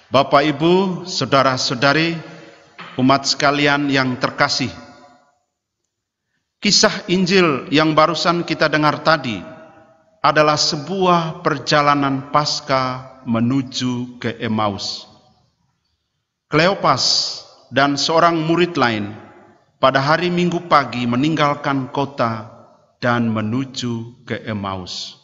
Bapak, Ibu, saudara-saudari, umat sekalian yang terkasih, kisah Injil yang barusan kita dengar tadi adalah sebuah perjalanan Paskah menuju ke Emmaus. Kleopas dan seorang murid lain pada hari Minggu pagi meninggalkan kota dan menuju ke Emmaus.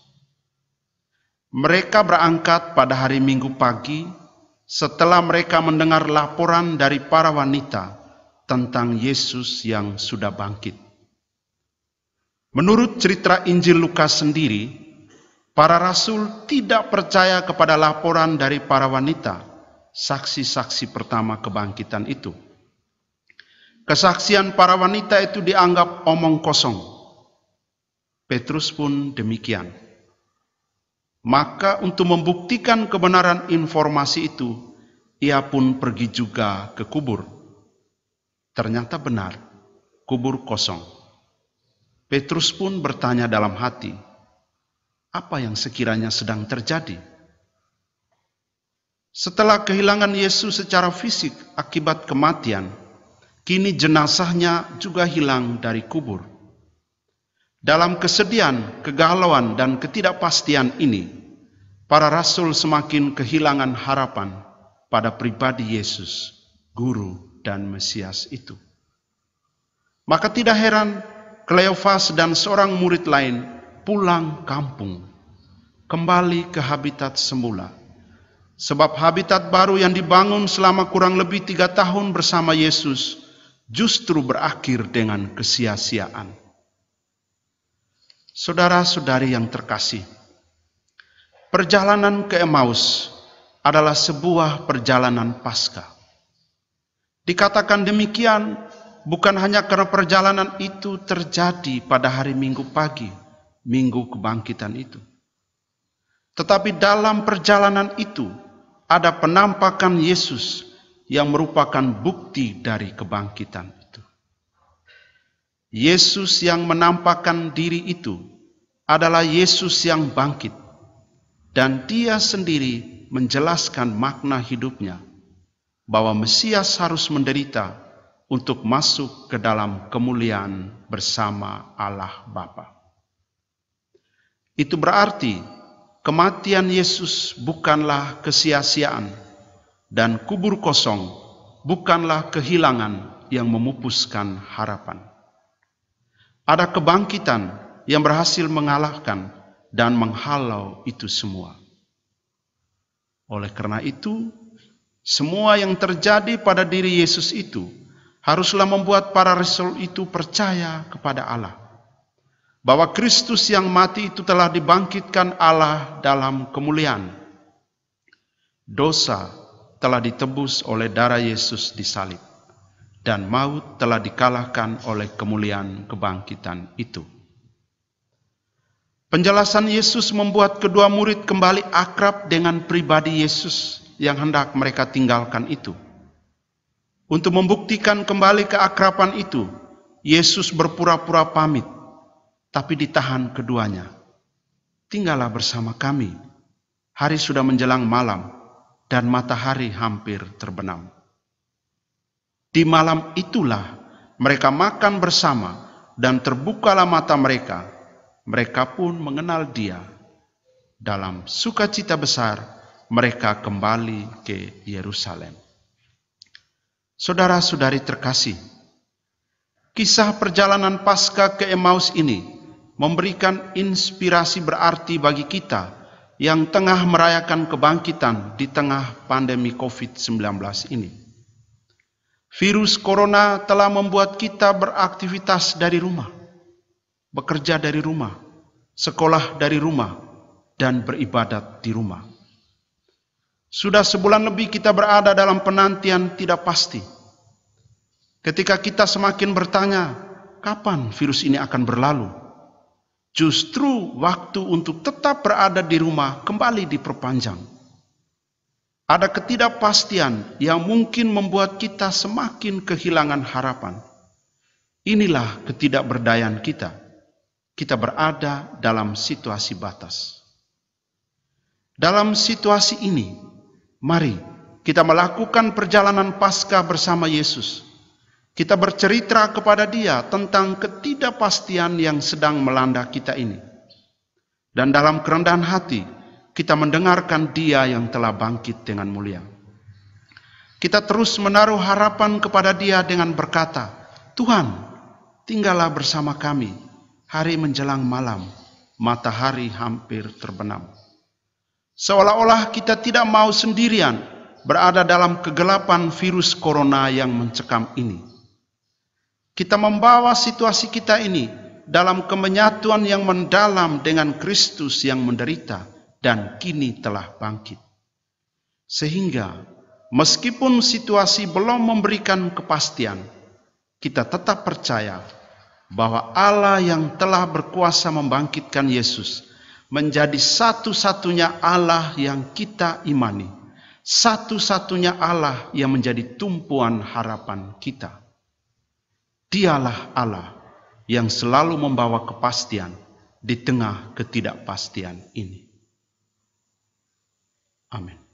Mereka berangkat pada hari Minggu pagi setelah mereka mendengar laporan dari para wanita tentang Yesus yang sudah bangkit. Menurut cerita Injil Lukas sendiri, para rasul tidak percaya kepada laporan dari para wanita, saksi-saksi pertama kebangkitan itu. Kesaksian para wanita itu dianggap omong kosong. Petrus pun demikian. Maka untuk membuktikan kebenaran informasi itu, ia pun pergi juga ke kubur. Ternyata benar, kubur kosong. Petrus pun bertanya dalam hati, apa yang sekiranya sedang terjadi? Setelah kehilangan Yesus secara fisik akibat kematian, kini jenazahnya juga hilang dari kubur. Dalam kesedihan, kegalauan, dan ketidakpastian ini, para rasul semakin kehilangan harapan pada pribadi Yesus, Guru dan Mesias itu. Maka tidak heran Kleopas dan seorang murid lain pulang kampung, kembali ke habitat semula. Sebab habitat baru yang dibangun selama kurang lebih 3 tahun bersama Yesus justru berakhir dengan kesia-siaan. Saudara-saudari yang terkasih, perjalanan ke Emmaus adalah sebuah perjalanan Paskah. Dikatakan demikian bukan hanya karena perjalanan itu terjadi pada hari Minggu pagi, Minggu kebangkitan itu. Tetapi dalam perjalanan itu ada penampakan Yesus yang merupakan bukti dari kebangkitan itu. Yesus yang menampakkan diri itu adalah Yesus yang bangkit, dan Dia sendiri menjelaskan makna hidupnya, bahwa Mesias harus menderita untuk masuk ke dalam kemuliaan bersama Allah Bapa. Itu berarti kematian Yesus bukanlah kesia-siaan, dan kubur kosong bukanlah kehilangan yang memupuskan harapan. Ada kebangkitan yang berhasil mengalahkan dan menghalau itu semua. Oleh karena itu, semua yang terjadi pada diri Yesus itu haruslah membuat para rasul itu percaya kepada Allah, bahwa Kristus yang mati itu telah dibangkitkan Allah dalam kemuliaan. Dosa telah ditebus oleh darah Yesus di salib, dan maut telah dikalahkan oleh kemuliaan kebangkitan itu. Penjelasan Yesus membuat kedua murid kembali akrab dengan pribadi Yesus yang hendak mereka tinggalkan itu. Untuk membuktikan kembali keakraban itu, Yesus berpura-pura pamit, tapi ditahan keduanya. Tinggallah bersama kami. Hari sudah menjelang malam, dan matahari hampir terbenam. Di malam itulah mereka makan bersama, dan terbukalah mata mereka. Mereka pun mengenal Dia. Dalam sukacita besar, mereka kembali ke Yerusalem. Saudara-saudari terkasih, kisah perjalanan Paskah ke Emmaus ini memberikan inspirasi berarti bagi kita yang tengah merayakan kebangkitan di tengah pandemi COVID-19 ini. Virus corona telah membuat kita beraktivitas dari rumah, bekerja dari rumah, sekolah dari rumah, dan beribadat di rumah. Sudah sebulan lebih kita berada dalam penantian tidak pasti. Ketika kita semakin bertanya, kapan virus ini akan berlalu? Justru waktu untuk tetap berada di rumah kembali diperpanjang. Ada ketidakpastian yang mungkin membuat kita semakin kehilangan harapan. Inilah ketidakberdayaan kita. Kita berada dalam situasi batas. Dalam situasi ini, mari Kita melakukan perjalanan Paskah bersama Yesus. Kita bercerita kepada Dia tentang ketidakpastian yang sedang melanda kita ini. Dan dalam kerendahan hati, kita mendengarkan Dia yang telah bangkit dengan mulia. Kita terus menaruh harapan kepada Dia dengan berkata, Tuhan, tinggallah bersama kami. Hari menjelang malam, matahari hampir terbenam. Seolah-olah kita tidak mau sendirian berada dalam kegelapan virus corona yang mencekam ini. Kita membawa situasi kita ini dalam kemenyatuan yang mendalam dengan Kristus yang menderita dan kini telah bangkit. Sehingga meskipun situasi belum memberikan kepastian, kita tetap percaya bahwa Allah yang telah berkuasa membangkitkan Yesus menjadi satu-satunya Allah yang kita imani, satu-satunya Allah yang menjadi tumpuan harapan kita. Dialah Allah yang selalu membawa kepastian di tengah ketidakpastian ini. Amin.